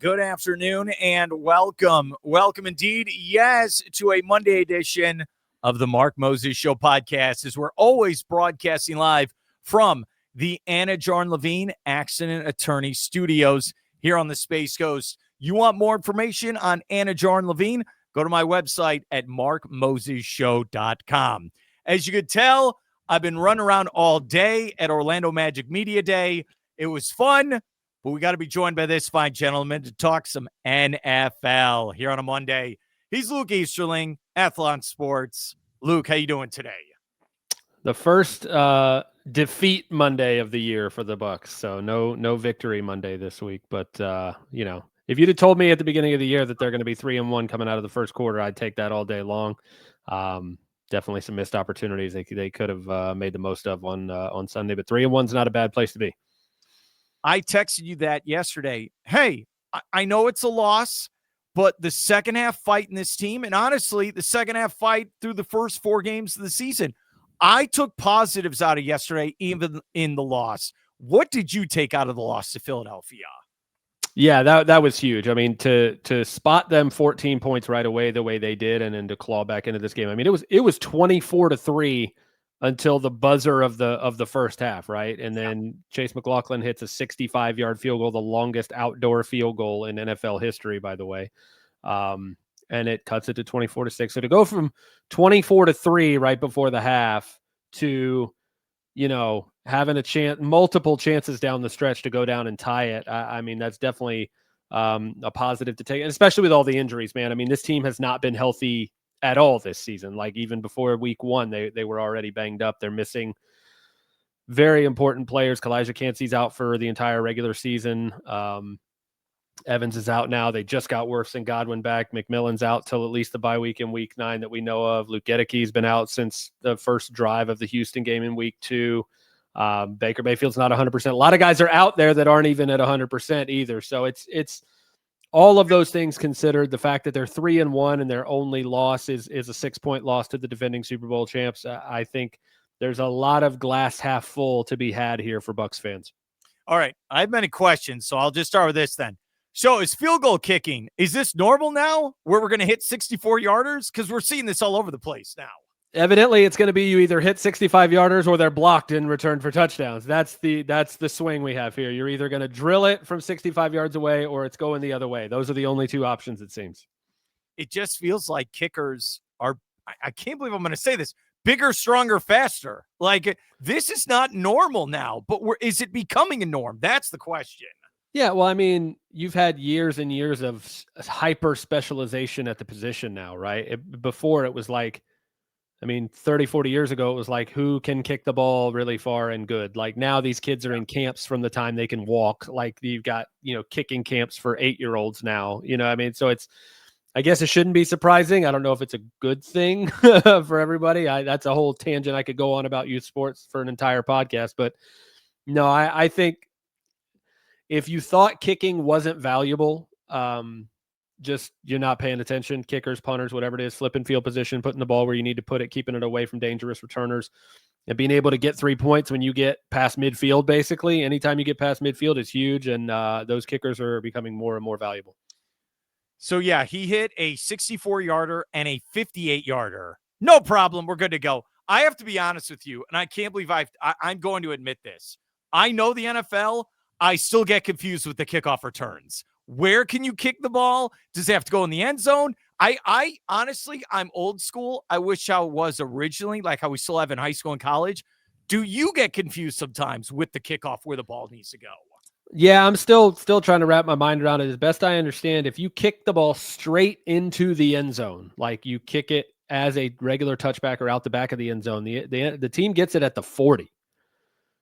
good afternoon, and welcome. Welcome indeed, yes, to a Monday edition of the Mark Moses Show podcast, as we're always broadcasting live from the Anidjar and Levine Accident Attorney Studios here on the Space Coast. You want more information on Anidjar and Levine? Go to my website at markmosesshow.com. As you could tell, I've been running around all day at Orlando Magic Media Day. It was fun, but we got to be joined by this fine gentleman to talk some NFL here on a Monday. He's Luke Easterling, Athlon Sports. Luke, how you doing today? The first defeat Monday of the year for the Bucs. So no victory Monday this week. But if you'd have told me at the beginning of the year that they're going to be 3-1 coming out of the first quarter, I'd take that all day long. Definitely some missed opportunities they could have made the most of on Sunday. But 3-1's not a bad place to be. I texted you that yesterday. Hey, I know it's a loss, but the second half fight in this team, and honestly, the second half fight through the first 4 games of the season, I took positives out of yesterday, even in the loss. What did you take out of the loss to Philadelphia? Yeah, that was huge. I mean, to spot them 14 points right away the way they did, and then to claw back into this game. I mean, it was 24-3 until the buzzer of the first half, right? And then Chase McLaughlin hits a 65-yard field goal, the longest outdoor field goal in NFL history, by the way. And it cuts it to 24-6. So to go from 24-3 right before the half to, having a chance, multiple chances down the stretch to go down and tie it. I mean, that's definitely a positive to take, and especially with all the injuries, man. I mean, this team has not been healthy at all this season. Like even before week 1, they were already banged up. They're missing very important players. Kalijah Cansey's out for the entire regular season. Evans is out now. They just got Wirfs and Godwin back. McMillan's out till at least the bye week in week 9 that we know of. Luke Gedecke's been out since the first drive of the Houston game in week 2. Baker Mayfield's not 100%. A lot of guys are out there that aren't even at 100% either. So it's all of those things considered. The fact that they're 3-1 and their only loss is a 6-point loss to the defending Super Bowl champs. I think there's a lot of glass half full to be had here for Bucs fans. All right. I have many questions, so I'll just start with this then. So is field goal kicking, is this normal now where we're going to hit 64-yarders? Because we're seeing this all over the place now. Evidently, it's going to be you either hit 65-yarders or they're blocked in return for touchdowns. That's the swing we have here. You're either going to drill it from 65 yards away or it's going the other way. Those are the only 2 options, it seems. It just feels like kickers are, I can't believe I'm going to say this, bigger, stronger, faster. Like, this is not normal now, but is it becoming a norm? That's the question. Yeah, well, I mean, you've had years and years of hyper specialization at the position now, right? Before it was like, 30, 40 years ago, it was like, who can kick the ball really far and good? Like now these kids are in camps from the time they can walk. Like you've got, kicking camps for 8-year-olds now, So I guess it shouldn't be surprising. I don't know if it's a good thing for everybody. That's a whole tangent I could go on about youth sports for an entire podcast. But no, I think if you thought kicking wasn't valuable, just you're not paying attention. Kickers, punters, whatever it is, flipping field position, putting the ball where you need to put it, keeping it away from dangerous returners, and being able to get 3 points when you get past midfield, basically. Anytime you get past midfield is huge, and those kickers are becoming more and more valuable. So, yeah, he hit a 64-yarder and a 58-yarder. No problem. We're good to go. I have to be honest with you, and I can't believe I'm going to admit this. I know the NFL. I still get confused with the kickoff returns. Where can you kick the ball? Does it have to go in the end zone? I honestly, I'm old school. I wish I was originally, like how we still have in high school and college. Do you get confused sometimes with the kickoff where the ball needs to go? Yeah, I'm still trying to wrap my mind around it. As best I understand, if you kick the ball straight into the end zone, like you kick it as a regular touchback or out the back of the end zone, the team gets it at the 40.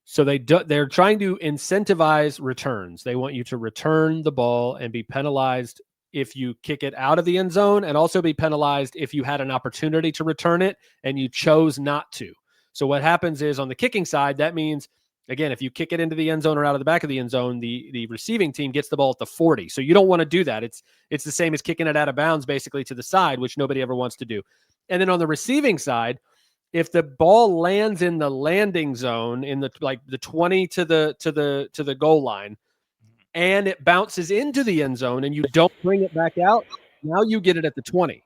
So they're trying to incentivize returns. They want you to return the ball and be penalized if you kick it out of the end zone, and also be penalized if you had an opportunity to return it and you chose not to. So what happens is on the kicking side, that means, again, if you kick it into the end zone or out of the back of the end zone, the receiving team gets the ball at the 40. So you don't want to do that. It's the same as kicking it out of bounds, basically to the side, which nobody ever wants to do. And then on the receiving side, if the ball lands in the landing zone in the 20 to the goal line, and it bounces into the end zone and you don't bring it back out, now you get it at the 20.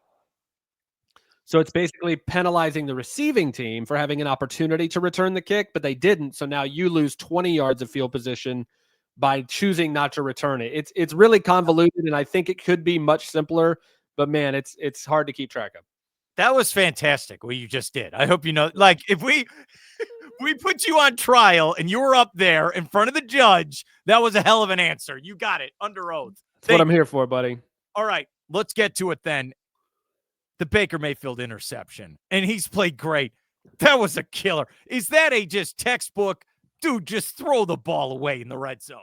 So it's basically penalizing the receiving team for having an opportunity to return the kick, but they didn't. So now you lose 20 yards of field position by choosing not to return it. It's really convoluted, and I think it could be much simpler, but man, it's hard to keep track of. That was fantastic what you just did. I hope you know, like, if we put you on trial and you were up there in front of the judge, that was a hell of an answer. You got it under oath. That's what I'm here for, buddy. All right, let's get to it then. The Baker Mayfield interception, and he's played great. That was a killer. Is that a just textbook, dude, just throw the ball away in the red zone?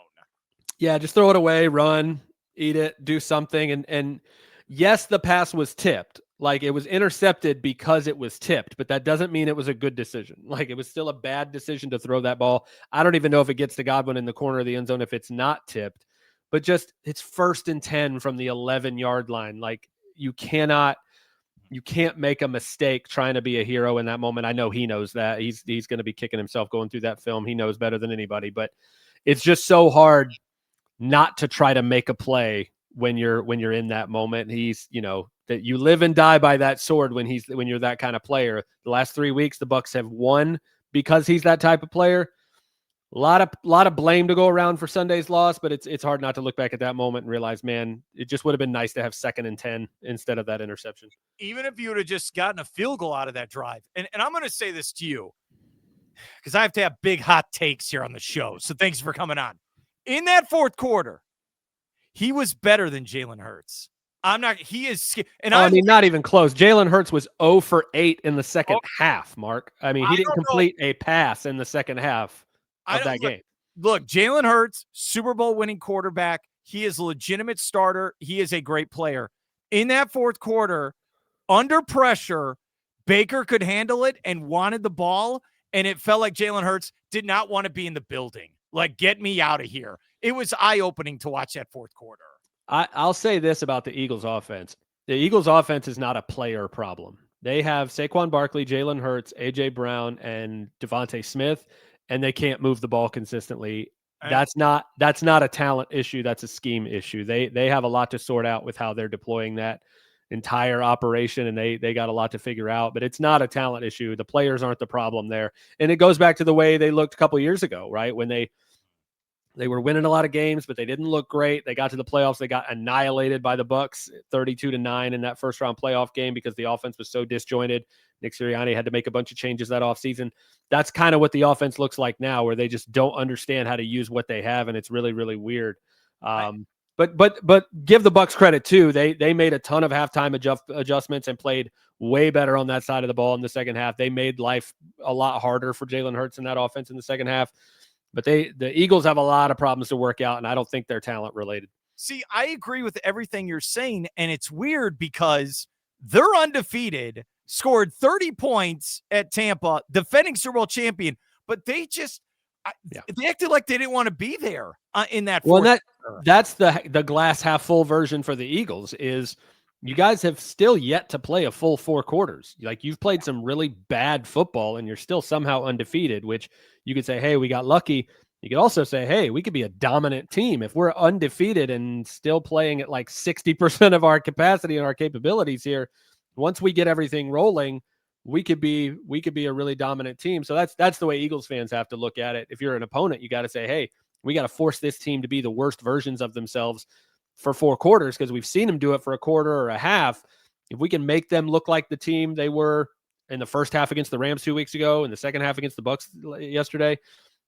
Yeah, just throw it away, run, eat it, do something. And yes, the pass was tipped. Like, it was intercepted because it was tipped, but that doesn't mean it was a good decision. Like, it was still a bad decision to throw that ball. I don't even know if it gets to Godwin in the corner of the end zone if it's not tipped, but just it's 1st and 10 from the 11-yard line. Like, you can't make a mistake trying to be a hero in that moment. I know he knows that. He's going to be kicking himself going through that film. He knows better than anybody, but it's just so hard not to try to make a play when you're in that moment. He's, that you live and die by that sword when you're that kind of player. The last 3 weeks, the Bucs have won because he's that type of player. A lot of blame to go around for Sunday's loss, but it's hard not to look back at that moment and realize, man, it just would have been nice to have 2nd and 10 instead of that interception. Even if you would have just gotten a field goal out of that drive. And I'm going to say this to you because I have to have big hot takes here on the show. So thanks for coming on. In that 4th quarter, he was better than Jalen Hurts. Not even close. Jalen Hurts was 0 for 8 in the second half, Mark. I mean, he didn't complete a pass in the second half of that game. Look, Jalen Hurts, Super Bowl winning quarterback. He is a legitimate starter. He is a great player. In that 4th quarter, under pressure, Baker could handle it and wanted the ball, and it felt like Jalen Hurts did not want to be in the building. Like, get me out of here. It was eye-opening to watch that 4th quarter. I'll say this about the Eagles offense. The Eagles offense is not a player problem. They have Saquon Barkley, Jalen Hurts, A.J. Brown, and Devontae Smith, and they can't move the ball consistently. That's not a talent issue. That's a scheme issue. They have a lot to sort out with how they're deploying that entire operation, and they got a lot to figure out, but it's not a talent issue. The players aren't the problem there. And it goes back to the way they looked a couple years ago, right? When they were winning a lot of games, but they didn't look great. They got to the playoffs. They got annihilated by the Bucs 32-9 in that first round playoff game because the offense was so disjointed. Nick Sirianni had to make a bunch of changes that offseason. That's kind of what the offense looks like now, where they just don't understand how to use what they have, and it's really, really weird. But give the Bucs credit too. They made a ton of halftime adjustments and played way better on that side of the ball in the second half. They made life a lot harder for Jalen Hurts in that offense in the second half. But the Eagles have a lot of problems to work out, and I don't think they're talent related. See, I agree with everything you're saying, and it's weird because they're undefeated, scored 30 points at Tampa, defending Super Bowl champion, but they acted like they didn't want to be there in that. Well, that's the glass half full version for the Eagles is you guys have still yet to play a full 4 quarters. Like, you've played some really bad football and you're still somehow undefeated, which you could say, hey, we got lucky. You could also say, hey, we could be a dominant team. If we're undefeated and still playing at like 60% of our capacity and our capabilities here, once we get everything rolling, we could be a really dominant team. So that's the way Eagles fans have to look at it. If you're an opponent, you got to say, hey, we got to force this team to be the worst versions of themselves for 4 quarters, because we've seen them do it for a quarter or a half. If we can make them look like the team they were in the first half against the Rams 2 weeks ago, and the second half against the Bucs yesterday,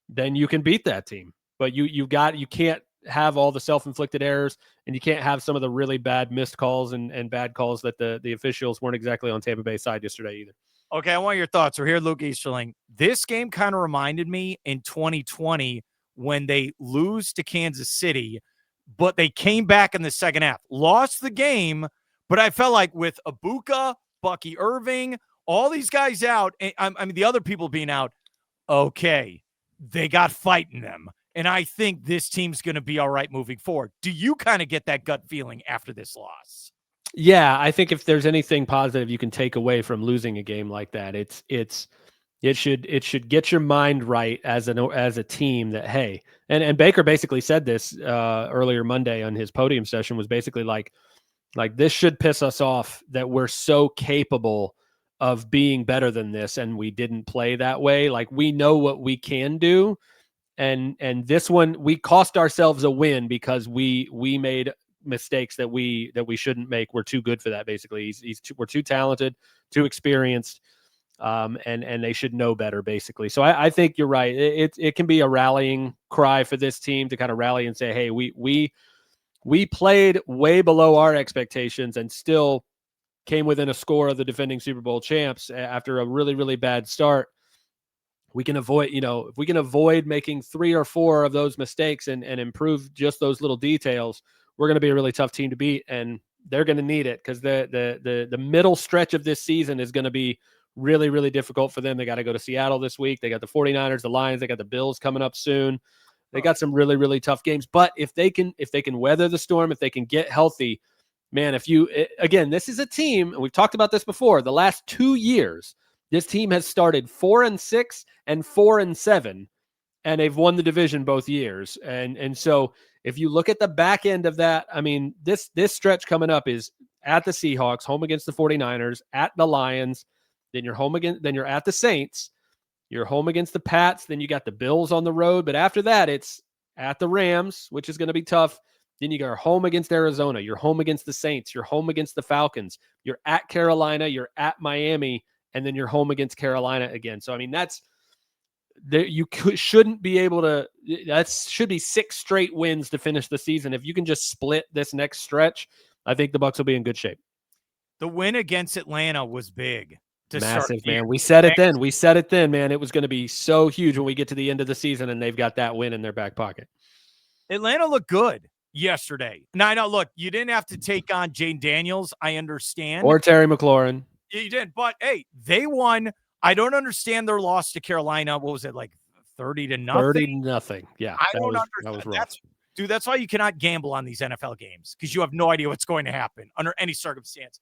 then you can beat that team. But you can't have all the self-inflicted errors, and you can't have some of the really bad missed calls and bad calls that the officials weren't exactly on Tampa Bay's side yesterday either. Okay, I want your thoughts. We're here, Luke Easterling. This game kind of reminded me in 2020 when they lose to Kansas City, but they came back in the second half, lost the game, but I felt like with Ibuka, Bucky Irving, all these guys out, and I mean the other people being out, okay, they got fight in them. And I think this team's going to be all right moving forward. Do you kind of get that gut feeling after this loss? Yeah, I think if there's anything positive you can take away from losing a game like that, it's It should get your mind right as a team that, hey, and Baker basically said this earlier Monday on his podium session, was basically like this should piss us off that we're so capable of being better than this and we didn't play that way. Like, we know what we can do, and this one we cost ourselves a win because we made mistakes that we shouldn't make. We're too good for that. Basically, we're too talented, too experienced. And they should know better, basically. So I think you're right. It can be a rallying cry for this team to kind of rally and say, hey, we played way below our expectations and still came within a score of the defending Super Bowl champs after a really, really bad start. We can avoid, if we can avoid making 3 or 4 of those mistakes and improve just those little details, we're going to be a really tough team to beat, and they're going to need it because the middle stretch of this season is going to be really, really difficult for them. They got to go to Seattle this week. They got the 49ers, the Lions, they got the Bills coming up soon. They got some really, really tough games. But if they can weather the storm, if they can get healthy, man, again, this is a team, and we've talked about this before, the last 2 years, this team has started 4-6 and 4-7, and they've won the division both years. And so if you look at the back end of that, I mean, this stretch coming up is at the Seahawks, home against the 49ers, at the Lions, then you're at the Saints, you're home against the Pats, then you got the Bills on the road, but after that it's at the Rams, which is going to be tough. Then you go home against Arizona, you're home against the Saints, you're home against the Falcons, you're at Carolina, you're at Miami, and then you're home against Carolina again. So I mean, shouldn't be able to. That should be 6 straight wins to finish the season. If you can just split this next stretch, I think the Bucs will be in good shape. The win against Atlanta was big. Massive, man. We said it then, man. It was going to be so huge when we get to the end of the season and they've got that win in their back pocket. Atlanta looked good yesterday. Now, I know, look, you didn't have to take on Jane Daniels. I understand. Or Terry McLaurin. You didn't. But, hey, they won. I don't understand their loss to Carolina. What was it, like 30-0? 30-0. Yeah. I don't understand. That was rough. That's why you cannot gamble on these NFL games, because you have no idea what's going to happen under any circumstance.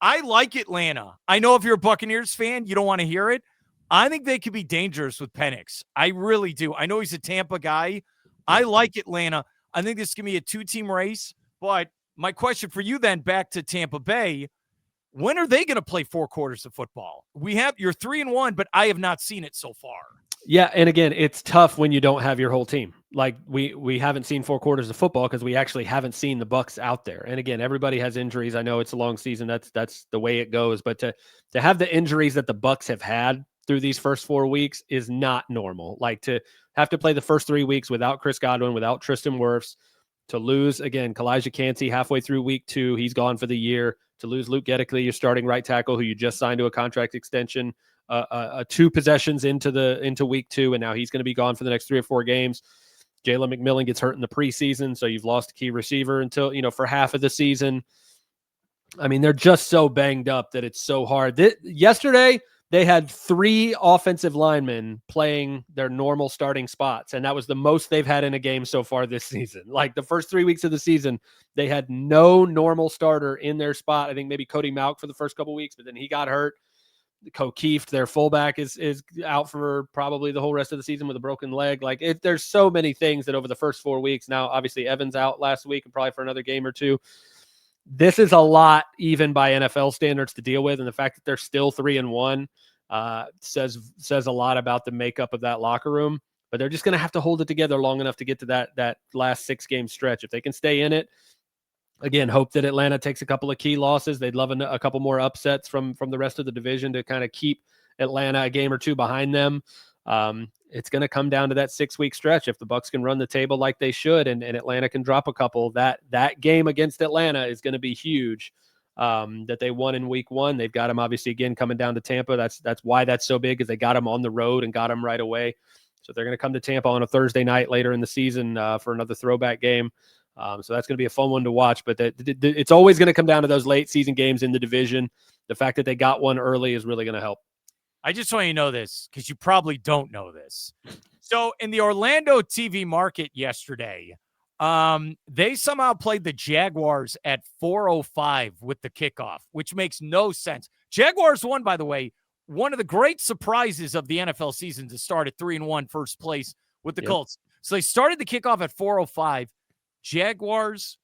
I like Atlanta. I know if you're a Buccaneers fan, you don't want to hear it. I think they could be dangerous with Penix. I really do. I know he's a Tampa guy. I like Atlanta. I think this can be a 2-team race. But my question for you then, back to Tampa Bay, when are they going to play 4 quarters of football? You're 3-1, but I have not seen it so far. Yeah, and again, it's tough when you don't have your whole team. Like we haven't seen 4 quarters of football because we actually haven't seen the Bucs out there. And again, everybody has injuries. I know it's a long season. That's the way it goes. But to have the injuries that the Bucs have had through these first 4 weeks is not normal. Like, to have to play the first 3 weeks without Chris Godwin, without Tristan Wirfs, to lose again Kalijah Cansey halfway through week 2, he's gone for the year. To lose Luke Gedickley, your starting right tackle, who you just signed to a contract extension. 2 possessions into week 2, and now he's going to be gone for the next 3 or 4 games. Jalen McMillan gets hurt in the preseason, so you've lost a key receiver until for half of the season. I mean, they're just so banged up that it's so hard. Yesterday, they had 3 offensive linemen playing their normal starting spots, and that was the most they've had in a game so far this season. Like, the first 3 weeks of the season, they had no normal starter in their spot. I think maybe Cody Mauch for the first couple weeks, but then he got hurt. Kokeeft, their fullback, is out for probably the whole rest of the season with a broken leg. Like, there's so many things that over the first 4 weeks. Now, obviously, Evans out last week and probably for another game or 2. This is a lot, even by NFL standards, to deal with, and the fact that they're still 3-1 says a lot about the makeup of that locker room. But they're just going to have to hold it together long enough to get to that last 6-game stretch. If they can stay in it, again, hope that Atlanta takes a couple of key losses. They'd love a couple more upsets from the rest of the division to kind of keep Atlanta a game or 2 behind them. It's going to come down to that 6-week stretch. If the Bucs can run the table like they should, and Atlanta can drop a couple, that game against Atlanta is going to be huge. That they won in week 1. They've got them obviously again coming down to Tampa. That's why that's so big, is they got them on the road and got them right away. So they're going to come to Tampa on a Thursday night later in the season for another throwback game. So that's going to be a fun one to watch. But it's always going to come down to those late season games in the division. The fact that they got one early is really going to help. I just want you to know this, because you probably don't know this. So in the Orlando TV market yesterday, they somehow played the Jaguars at 4:05 with the kickoff, which makes no sense. Jaguars won, by the way, one of the great surprises of the NFL season to start at 3-1 first place with the Colts. So they started the kickoff at 4:05. Jaguars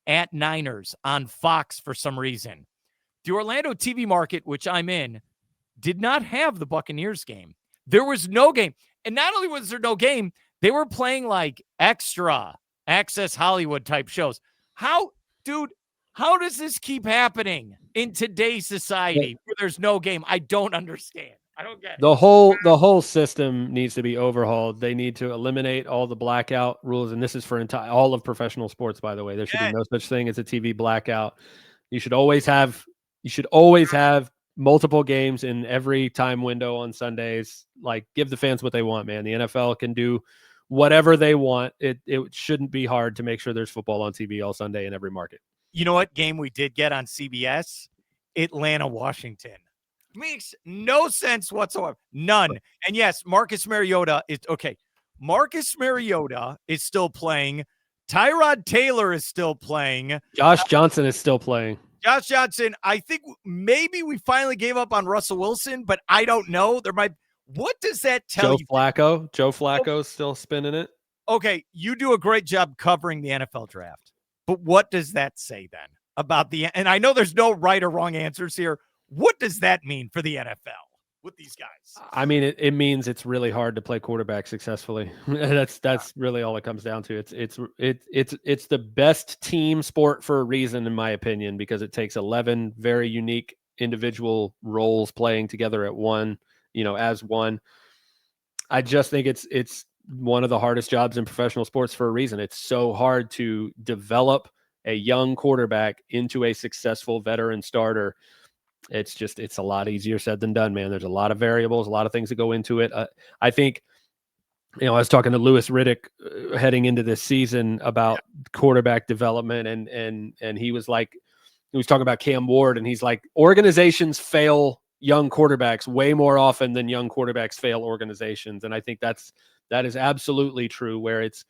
at Niners on Fox for some reason. The Orlando TV market, which I'm in, did not have the Buccaneers game. There was no game. And not only was there no game, they were playing like extra Access Hollywood type shows. How does this keep happening in today's society where there's no game? I don't understand. I don't get it. The whole system needs to be overhauled. They need to eliminate all the blackout rules, and this is for all of professional sports, by the way. There should be no such thing as a TV blackout. You should always have multiple games in every time window on Sundays. Like, give the fans what they want, man. The NFL can do whatever they want. It shouldn't be hard to make sure there's football on TV all Sunday in every market. You know what game we did get on CBS? Atlanta, Washington. Makes no sense whatsoever. None. And yes, Marcus Mariota is okay. Marcus Mariota is still playing. Tyrod Taylor is still playing. Josh Johnson is still playing. Josh Johnson, I think maybe we finally gave up on Russell Wilson, but I don't know. What does that tell you? Joe Flacco's still spinning it. Okay, you do a great job covering the NFL draft. But what does that say then about and I know there's no right or wrong answers here. What does that mean for the NFL with these guys? I mean, it means it's really hard to play quarterback successfully. That's really all it comes down to. It's the best team sport for a reason, in my opinion, because it takes 11 very unique individual roles playing together at one, as one. I just think it's one of the hardest jobs in professional sports for a reason. It's so hard to develop a young quarterback into a successful veteran starter. It's a lot easier said than done, man. There's a lot of variables, a lot of things that go into it. I think, I was talking to Louis Riddick heading into this season about quarterback development, and he was talking about Cam Ward, and he's like, organizations fail young quarterbacks way more often than young quarterbacks fail organizations. And I think that is absolutely true, where it's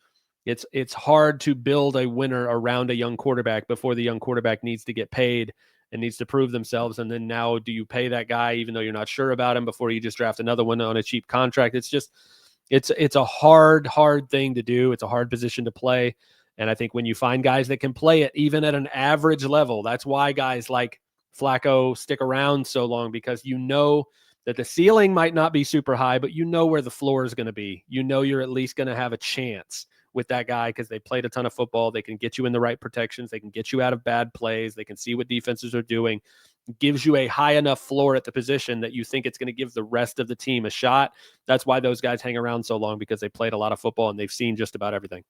hard to build a winner around a young quarterback before the young quarterback needs to get paid and needs to prove themselves. And then now, do you pay that guy even though you're not sure about him before you just draft another one on a cheap contract? It's a hard thing to do. It's a hard position to play. And I think when you find guys that can play it even at an average level, that's why guys like Flacco stick around so long, because that the ceiling might not be super high, but where the floor is going to be. You're at least going to have a chance with that guy because they played a ton of football. They can get you in the right protections. They can get you out of bad plays. They can see what defenses are doing. It gives you a high enough floor at the position that you think it's going to give the rest of the team a shot. That's why those guys hang around so long, because they played a lot of football and they've seen just about everything.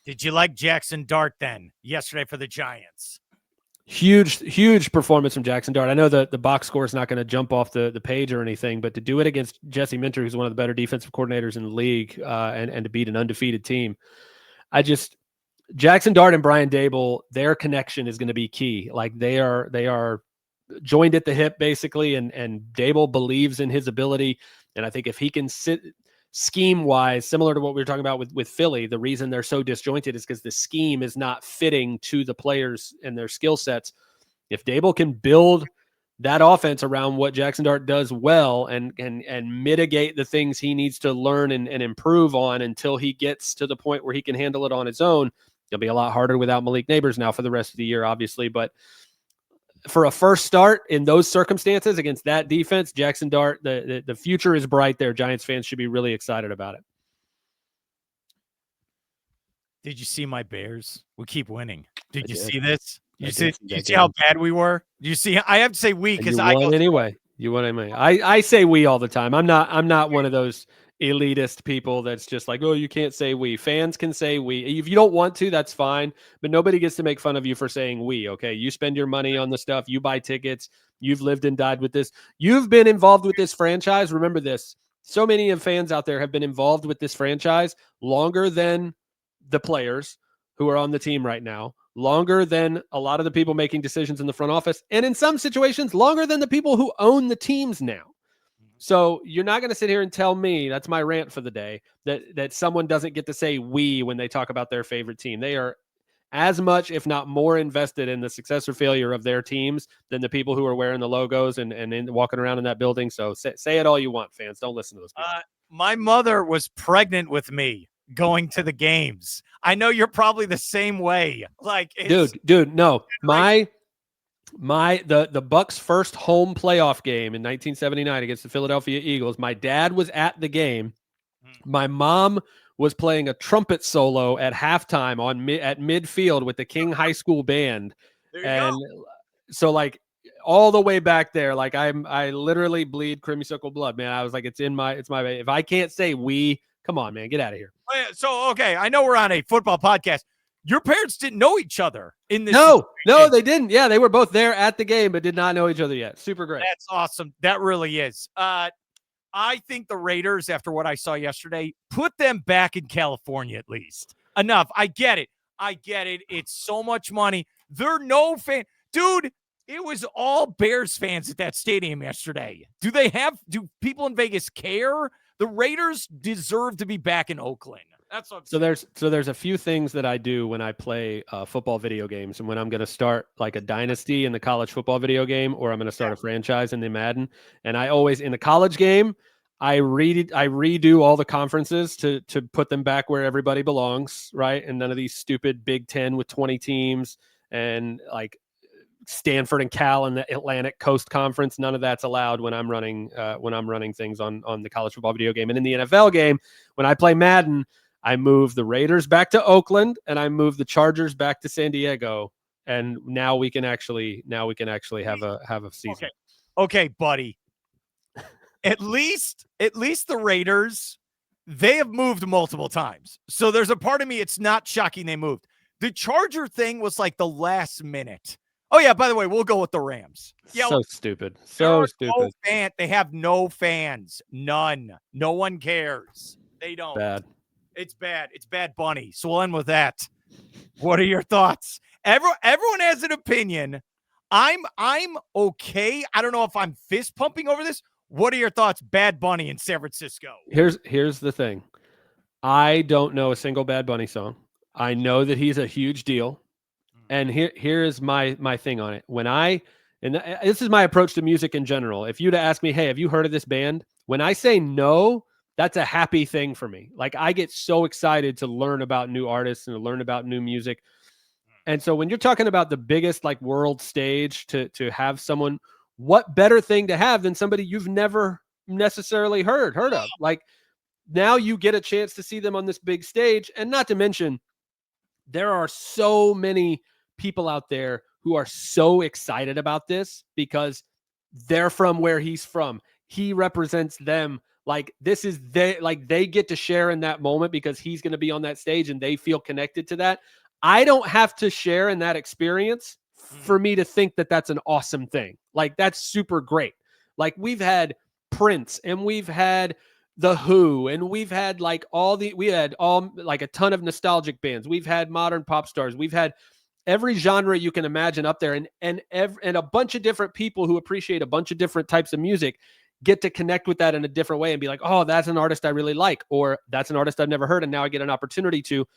Did you like Jackson Dart then yesterday for the Giants? Huge performance from Jackson Dart. I know the box score is not going to jump off the page or anything, but to do it against Jesse Minter, who's one of the better defensive coordinators in the league, and to beat an undefeated team, Jackson Dart and Brian Dable, their connection is going to be key. Like, they are joined at the hip basically, and Dable believes in his ability. And I think if he can sit scheme wise, similar to what we were talking about with Philly, the reason they're so disjointed is because the scheme is not fitting to the players and their skill sets. If Dable can build that offense around what Jackson Dart does well and mitigate the things he needs to learn and improve on until he gets to the point where he can handle it on his own, it'll be a lot harder without Malik Neighbors now for the rest of the year, obviously. But for a first start in those circumstances against that defense, Jackson Dart, the future is bright there. Giants fans should be really excited about it. Did you see my Bears? We keep winning. Did you see this? You see how bad we were? Do you see? I have to say we, because I won anyway. You won anyway. I say we all the time. I'm not one of those elitist people that's just like, oh, you can't say we. Fans can say we. If you don't want to, that's fine. But nobody gets to make fun of you for saying we. Okay, you spend your money on the stuff. You buy tickets. You've lived and died with this. You've been involved with this franchise. Remember this. So many of fans out there have been involved with this franchise longer than the players who are on the team right now, longer than a lot of the people making decisions in the front office, and in some situations, longer than the people who own the teams now. So you're not going to sit here and tell me, that's my rant for the day, that someone doesn't get to say we when they talk about their favorite team. They are as much, if not more, invested in the success or failure of their teams than the people who are wearing the logos and walking around in that building. So say it all you want, fans. Don't listen to those people. My mother was pregnant with me going to the games. I know you're probably the same way. Like, dude, no, the Bucs' first home playoff game in 1979 against the Philadelphia Eagles. My dad was at the game. My mom was playing a trumpet solo at halftime at midfield with the King High School band. And so like all the way back there, like I literally bleed creamsicle blood, man. I was like, it's my, if I can't say come on, man, get out of here. So, okay, I know we're on a football podcast. Your parents didn't know each other in this. No, they didn't. Yeah, they were both there at the game, but did not know each other yet. Super great. That's awesome. That really is. I think the Raiders, after what I saw yesterday, put them back in California at least. Enough. I get it. It's so much money. They're no fan. Dude, it was all Bears fans at that stadium yesterday. Do people in Vegas care? The Raiders deserve to be back in Oakland. That's what I'm saying. There's a few things that I do when I play football video games, and when I'm going to start like a dynasty in the college football video game, or I'm going to start a franchise in the Madden. And I always, in the college game, I redo all the conferences to put them back where everybody belongs, right? And none of these stupid Big Ten with 20 teams and like Stanford and Cal in the Atlantic Coast Conference. None of that's allowed when I'm running things on the college football video game. And in the NFL game, when I play Madden, I move the Raiders back to Oakland and I move the Chargers back to San Diego. And now we can actually have a season. Okay, buddy. At least the Raiders, they have moved multiple times. So there's a part of me, it's not shocking they moved. The Charger thing was like the last minute. Oh, yeah, by the way, we'll go with the Rams. Yeah, so stupid. So stupid. They have no fans. None. No one cares. They don't. Bad. It's bad. It's Bad Bunny. So we'll end with that. What are your thoughts? Everyone has an opinion. I'm okay. I don't know if I'm fist pumping over this. What are your thoughts? Bad Bunny in San Francisco. Here's the thing. I don't know a single Bad Bunny song. I know that he's a huge deal. And here is my thing on it. This is my approach to music in general. If you'd ask me, hey, have you heard of this band? When I say no, that's a happy thing for me. Like I get so excited to learn about new artists and to learn about new music. And so when you're talking about the biggest like world stage to have someone, what better thing to have than somebody you've never necessarily heard of? Like now you get a chance to see them on this big stage. And not to mention, there are so many people out there who are so excited about this because they're from where he's from. He represents them. Like this is they get to share in that moment because he's going to be on that stage and they feel connected to that. I don't have to share in that experience for me to think that that's an awesome thing. Like that's super great. Like we've had Prince and we've had The Who and we've had like a ton of nostalgic bands. We've had modern pop stars. We've had every genre you can imagine up there, and a bunch of different people who appreciate a bunch of different types of music get to connect with that in a different way and be like, oh, that's an artist I really like, or that's an artist I've never heard. And now I get an opportunity to.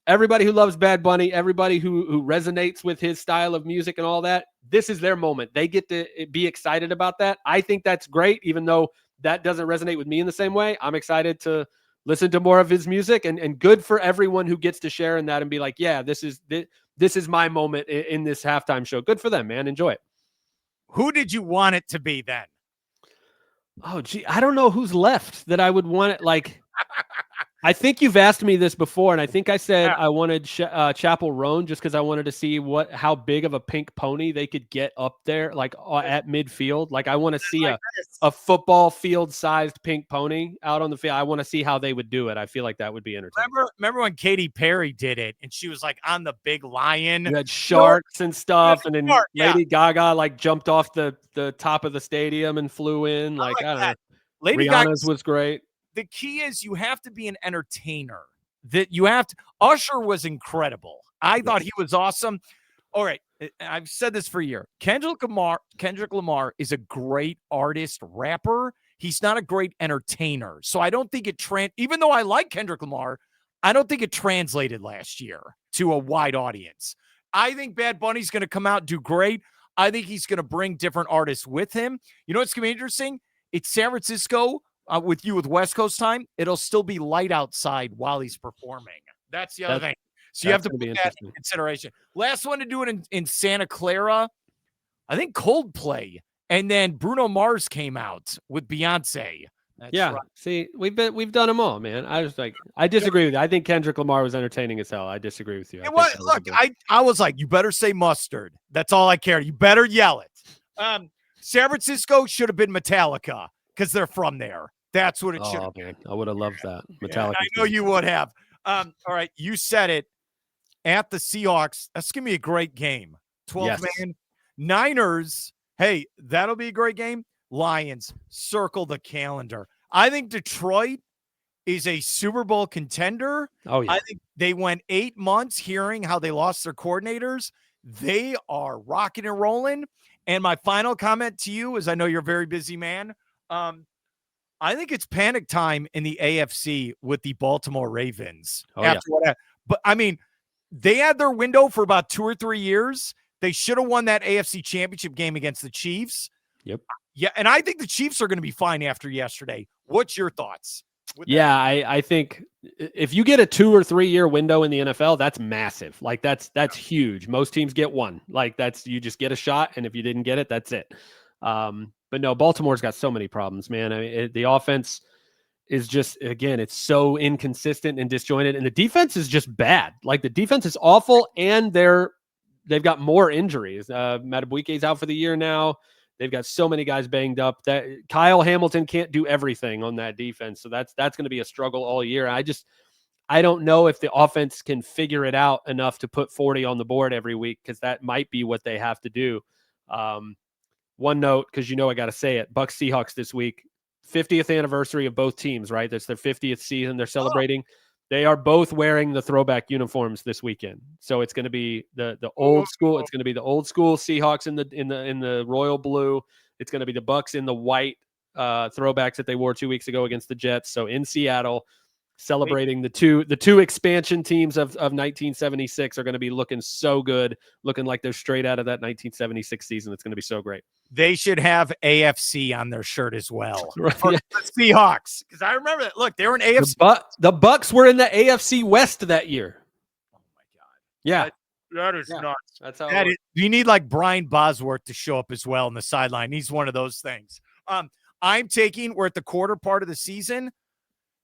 Everybody who loves Bad Bunny, everybody who resonates with his style of music and all that, this is their moment. They get to be excited about that. I think that's great, even though that doesn't resonate with me in the same way. I'm excited to listen to more of his music, and good for everyone who gets to share in that and be like, yeah, this is my moment in this halftime show. Good for them, man. Enjoy it. Who did you want it to be then? Oh, gee, I don't know who's left that I would want it. Like, I think you've asked me this before, and I think I said I wanted Chapel Roan just because I wanted to see how big of a pink pony they could get up there, like at midfield. Like I want to see a football field-sized pink pony out on the field. I want to see how they would do it. I feel like that would be entertaining. Remember when Katy Perry did it, and she was like on the big lion? You had sharks and stuff, and then Lady Gaga like jumped off the top of the stadium and flew in. Like I don't know. Lady Rihanna's was great. The key is you have to be an entertainer. Usher was incredible. I thought he was awesome. All right. I've said this for a year. Kendrick Lamar is a great artist, rapper. He's not a great entertainer. So I don't think even though I like Kendrick Lamar, I don't think it translated last year to a wide audience. I think Bad Bunny's going to come out and do great. I think he's going to bring different artists with him. You know what's going to be interesting? It's San Francisco with West Coast time. It'll still be light outside while he's performing. That's the other thing. So you have to put that in consideration. Last one to do it in Santa Clara, I think Coldplay. And then Bruno Mars came out with Beyonce. Right. See, we've done them all, man. I disagree with you. I think Kendrick Lamar was entertaining as hell. I disagree with you. I was like, you better say mustard. That's all I care. You better yell it. San Francisco should have been Metallica because they're from there. That's what it should have been. I would have loved that. Metallica. I know you would have. All right, you said it. At the Seahawks, that's going to be a great game. 12-man. Niners, hey, that'll be a great game. Lions, circle the calendar. I think Detroit is a Super Bowl contender. Oh, yeah. I think they went 8 months hearing how they lost their coordinators. They are rocking and rolling. And my final comment to you is I know you're a very busy man. I think it's panic time in the AFC with the Baltimore Ravens. But, I mean, they had their window for about 2 or 3 years. They should have won that AFC championship game against the Chiefs. Yep. Yeah, and I think the Chiefs are going to be fine after yesterday. What's your thoughts? I think if you get a 2 or 3 year window in the NFL, that's massive. Like that's huge. Most teams get one. Like you just get a shot, and if you didn't get it, that's it. But no, Baltimore's got so many problems, man. I mean, the offense is just, again, it's so inconsistent and disjointed, and the defense is just bad. Like the defense is awful, and they've got more injuries. Madubuike's out for the year now. They've got so many guys banged up that Kyle Hamilton can't do everything on that defense. So that's going to be a struggle all year. I don't know if the offense can figure it out enough to put 40 on the board every week, because that might be what they have to do. One note, because I got to say it, Bucs Seahawks this week, 50th anniversary of both teams, right? That's their 50th season they're celebrating. They are both wearing the throwback uniforms this weekend. So it's going to be the old school. It's going to be the old school Seahawks in the royal blue. It's going to be the Bucs in the white throwbacks that they wore 2 weeks ago against the Jets. So in Seattle, celebrating the two expansion teams of 1976 are going to be looking so good, looking like they're straight out of that 1976 season. It's going to be so great. They should have AFC on their shirt as well. Right. The Seahawks, because I remember that. Look, they were in AFC. The Bucs were in the AFC West that year. Oh my God! Yeah, that is nuts. That's how it is. You need like Brian Bosworth to show up as well on the sideline. He's one of those things. We're at the quarter part of the season.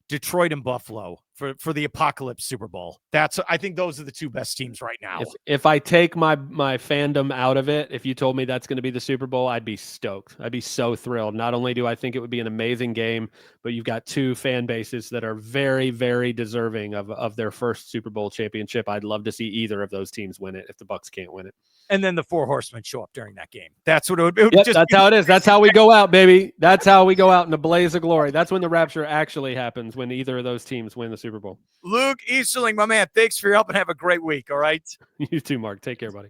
Detroit and Buffalo for the Apocalypse Super Bowl. I think those are the two best teams right now. If I take my fandom out of it, if you told me that's going to be the Super Bowl, I'd be stoked. I'd be so thrilled. Not only do I think it would be an amazing game, but you've got two fan bases that are very, very deserving of their first Super Bowl championship. I'd love to see either of those teams win it if the Bucs can't win it. And then the Four Horsemen show up during that game. That's what it would just that's how it is. That's how we go out, baby. That's how we go out in a blaze of glory. That's when the rapture actually happens, when either of those teams win the Super Bowl. Luke Easterling, my man, thanks for your help and have a great week. All right. You too, Mark. Take care, buddy.